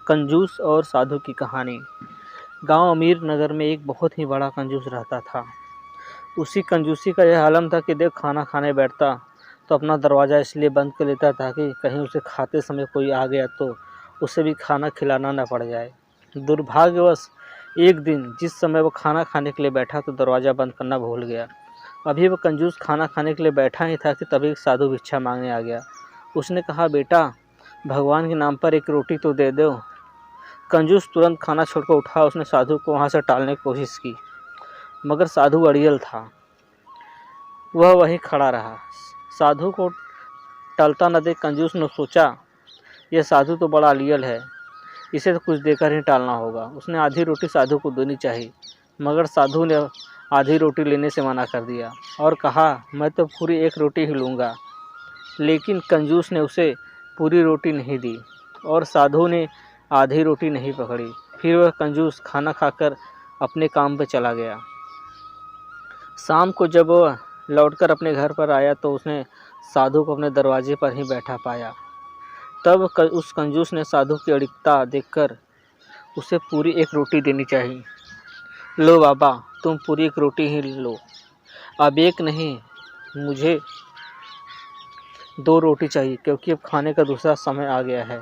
कंजूस और साधु की कहानी। गांव अमीर नगर में एक बहुत ही बड़ा कंजूस रहता था। उसी कंजूसी का यह आलम था कि देख खाना खाने बैठता तो अपना दरवाज़ा इसलिए बंद कर लेता ताकि कहीं उसे खाते समय कोई आ गया तो उसे भी खाना खिलाना न पड़ जाए। दुर्भाग्यवश एक दिन जिस समय वो खाना खाने के लिए बैठा तो दरवाज़ा बंद करना भूल गया। अभी वह कंजूस खाना खाने के लिए बैठा ही था कि तभी एक साधु भिक्षा मांगने आ गया। उसने कहा, बेटा भगवान के नाम पर एक रोटी तो दे दो। कंजूस तुरंत खाना छोड़कर उठा। उसने साधु को वहाँ से टालने की कोशिश की, मगर साधु अड़ियल था। वह वहीं खड़ा रहा। साधु को टलता न देख कंजूस ने सोचा, यह साधु तो बड़ा अड़ियल है, इसे तो कुछ देकर ही टालना होगा। उसने आधी रोटी साधु को देनी चाहिए, मगर साधु ने आधी रोटी लेने से मना कर दिया और कहा, मैं तो पूरी एक रोटी ही लूँगा। लेकिन कंजूस ने उसे पूरी रोटी नहीं दी और साधु ने आधी रोटी नहीं पकड़ी। फिर वह कंजूस खाना खाकर अपने काम पर चला गया। शाम को जब वह लौटकर अपने घर पर आया तो उसने साधु को अपने दरवाजे पर ही बैठा पाया। तब उस कंजूस ने साधु की अड़िकता देखकर उसे पूरी एक रोटी देनी चाहिए। लो बाबा, तुम पूरी एक रोटी ही लो, अब एक नहीं, मुझे 2 रोटी चाहिए, क्योंकि अब खाने का दूसरा समय आ गया है।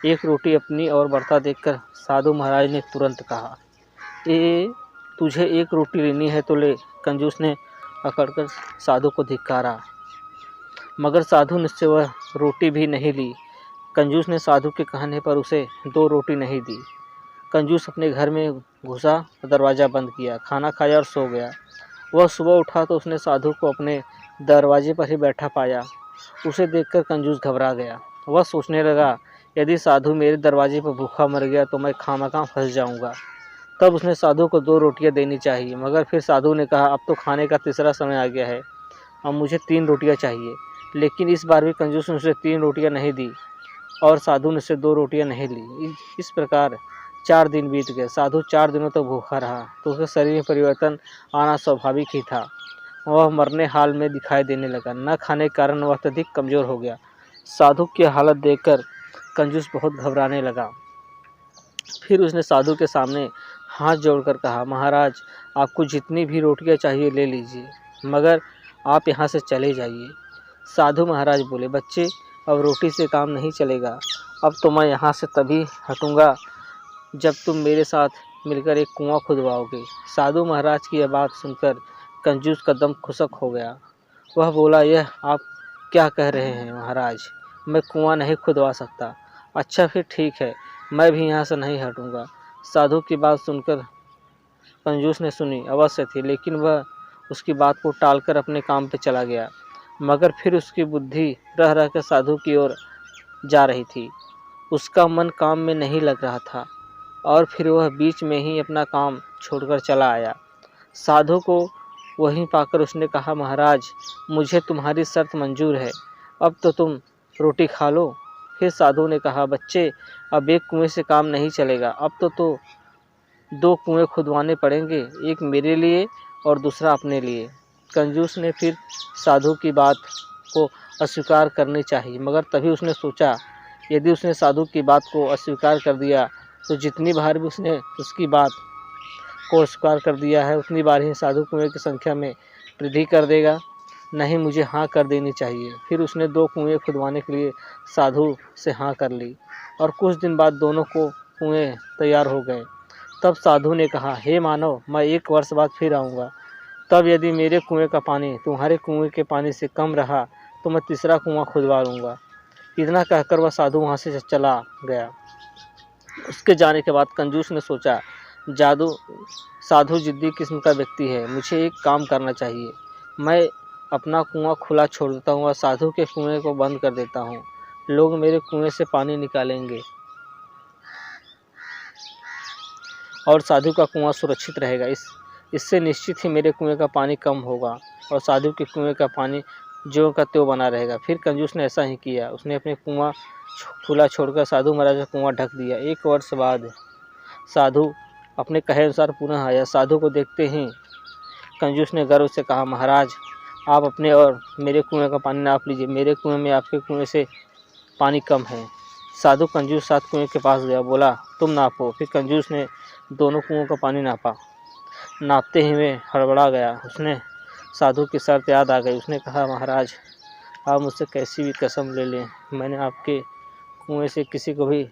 एक रोटी अपनी और बढ़ता देखकर साधु महाराज ने तुरंत कहा, तुझे एक रोटी लेनी है तो ले। कंजूस ने अकड़कर साधु को धिक्कारा, मगर साधु ने से वह रोटी भी नहीं ली। कंजूस ने साधु के कहने पर उसे 2 रोटी नहीं दी। कंजूस अपने घर में घुसा, दरवाज़ा बंद किया, खाना खाया और सो गया। वह सुबह उठा तो उसने साधु को अपने दरवाजे पर ही बैठा पाया। उसे देखकर कंजूस घबरा गया। वह सोचने लगा, यदि साधु मेरे दरवाजे पर भूखा मर गया तो मैं खामखा फंस जाऊंगा। तब उसने साधु को 2 रोटियां देनी चाहिए, मगर फिर साधु ने कहा, अब तो खाने का तीसरा समय आ गया है, अब मुझे 3 रोटियां चाहिए। लेकिन इस बार भी कंजूस ने उसे 3 रोटियां नहीं दी और साधु ने उसे 2 रोटियां नहीं ली। इस प्रकार 4 दिन बीत गए। साधु 4 दिनों तक भूखा रहा तो उसके शरीर में परिवर्तन आना स्वाभाविक ही था। वह मरने हाल में दिखाई देने लगा। न खाने के कारण वह अत्यधिक कमज़ोर हो गया। साधु की हालत देखकर कंजूस बहुत घबराने लगा। फिर उसने साधु के सामने हाथ जोड़कर कहा, महाराज, आपको जितनी भी रोटियां चाहिए ले लीजिए, मगर आप यहाँ से चले जाइए। साधु महाराज बोले, बच्चे, अब रोटी से काम नहीं चलेगा। अब तो मैं यहाँ से तभी हटूँगा जब तुम मेरे साथ मिलकर एक कुआं खुदवाओगे। साधु महाराज की यह बात सुनकर कंजूस का दम खुशक हो गया। वह बोला, यह आप क्या कह रहे हैं महाराज, मैं कुआं नहीं खुदवा सकता। अच्छा फिर ठीक है, मैं भी यहाँ से नहीं हटूँगा। साधु की बात सुनकर कंजूस ने सुनी अवश्य थी, लेकिन वह उसकी बात को टालकर अपने काम पर चला गया। मगर फिर उसकी बुद्धि रह रहकर साधु की ओर जा रही थी। उसका मन काम में नहीं लग रहा था और फिर वह बीच में ही अपना काम छोड़कर चला आया। साधु को वहीं पाकर उसने कहा, महाराज, मुझे तुम्हारी शर्त मंजूर है, अब तो तुम रोटी खा लो। फिर साधु ने कहा, बच्चे, अब एक कुएं से काम नहीं चलेगा, अब तो 2 कुएं खुदवाने पड़ेंगे, एक मेरे लिए और दूसरा अपने लिए। कंजूस ने फिर साधु की बात को अस्वीकार करनी चाहिए, मगर तभी उसने सोचा, यदि उसने साधु की बात को अस्वीकार कर दिया तो जितनी बार भी उसने उसकी बात को अस्वीकार कर दिया है उतनी बार ही साधु कुएं की संख्या में वृद्धि कर देगा। नहीं, मुझे हाँ कर देनी चाहिए। फिर उसने 2 कुएं खुदवाने के लिए साधु से हाँ कर ली और कुछ दिन बाद दोनों को कुएं तैयार हो गए। तब साधु ने कहा, हे मानव, मैं 1 वर्ष बाद फिर आऊँगा। तब यदि मेरे कुएं का पानी तुम्हारे कुएं के पानी से कम रहा तो मैं तीसरा कुआं खुदवा लूँगा। इतना कहकर वह साधु वहाँ से चला गया। उसके जाने के बाद कंजूस ने सोचा, साधु जिद्दी किस्म का व्यक्ति है, मुझे एक काम करना चाहिए। मैं अपना कुआं खुला छोड़ देता हूँ और साधु के कुएं को बंद कर देता हूँ। लोग मेरे कुएं से पानी निकालेंगे और साधु का कुआं सुरक्षित रहेगा। इससे निश्चित ही मेरे कुएं का पानी कम होगा और साधु के कुएं का पानी ज्यों का त्यों बना रहेगा। फिर कंजूस ने ऐसा ही किया। उसने अपने कुआं खुला छोड़कर साधु महाराज का कुआं ढक दिया। 1 वर्ष बाद साधु अपने कहे अनुसार पुनः आया। साधु को देखते ही कंजूस ने गर्व से कहा, महाराज, आप अपने और मेरे कुएं का पानी नाप लीजिए, मेरे कुएं में आपके कुएं से पानी कम है। साधु कंजूस साथ कुएं के पास गया, बोला तुम नापो। फिर कंजूस ने दोनों कुओं का पानी नापा। नापते ही वे हड़बड़ा गया। उसने साधु की शर्त याद आ गई। उसने कहा, महाराज आप मुझसे कैसी भी कसम ले लें, मैंने आपके कुएं से किसी को भी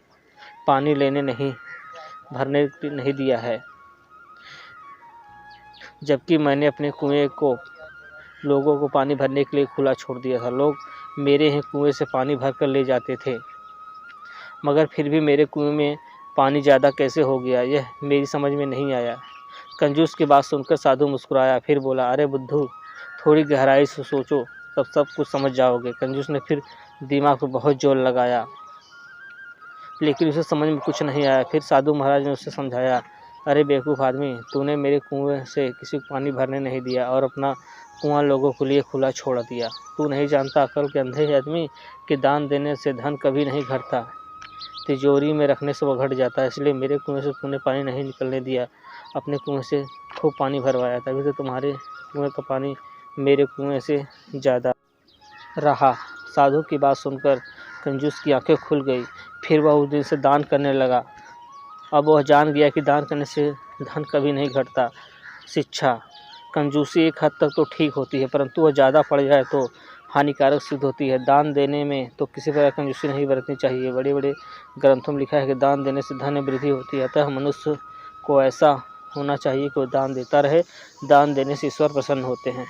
पानी लेने भरने नहीं दिया है, जबकि मैंने अपने कुएं को लोगों को पानी भरने के लिए खुला छोड़ दिया था। लोग मेरे ही कुएं से पानी भर कर ले जाते थे, मगर फिर भी मेरे कुएं में पानी ज़्यादा कैसे हो गया, यह मेरी समझ में नहीं आया। कंजूस की बात सुनकर साधु मुस्कुराया, फिर बोला, अरे बुद्धू, थोड़ी गहराई से सोचो, तब सब कुछ समझ जाओगे। कंजूस ने फिर दिमाग पर बहुत जोर लगाया, लेकिन उसे समझ में कुछ नहीं आया। फिर साधु महाराज ने उसे समझाया, अरे बेवकूफ़ आदमी, तूने मेरे कुएं से किसी को पानी भरने नहीं दिया और अपना कुआं लोगों के लिए खुला छोड़ दिया। तू नहीं जानता, अकल के अंधे आदमी, कि दान देने से धन कभी नहीं घटता, तिजोरी में रखने से वह घट जाता है। इसलिए मेरे कुएं से तूने पानी नहीं निकलने दिया, अपने कुएं से खूब पानी भरवाया, तभी तो तुम्हारे कुएं का पानी मेरे कुएं से ज़्यादा रहा। साधु की बात सुनकर कंजूस की आंखें खुल गई। फिर वह उस दिन से दान करने लगा। अब वह जान गया कि दान करने से धन कभी नहीं घटता। शिक्षा, कंजूसी एक हद तक तो ठीक होती है, परंतु वह ज़्यादा पड़ जाए तो हानिकारक सिद्ध होती है। दान देने में तो किसी प्रकार कंजूसी नहीं बरतनी चाहिए। बड़े बड़े ग्रंथों में लिखा है कि दान देने से धन में वृद्धि होती है। अतः मनुष्य को ऐसा होना चाहिए कि वह दान देता रहे। दान देने से ईश्वर प्रसन्न होते हैं।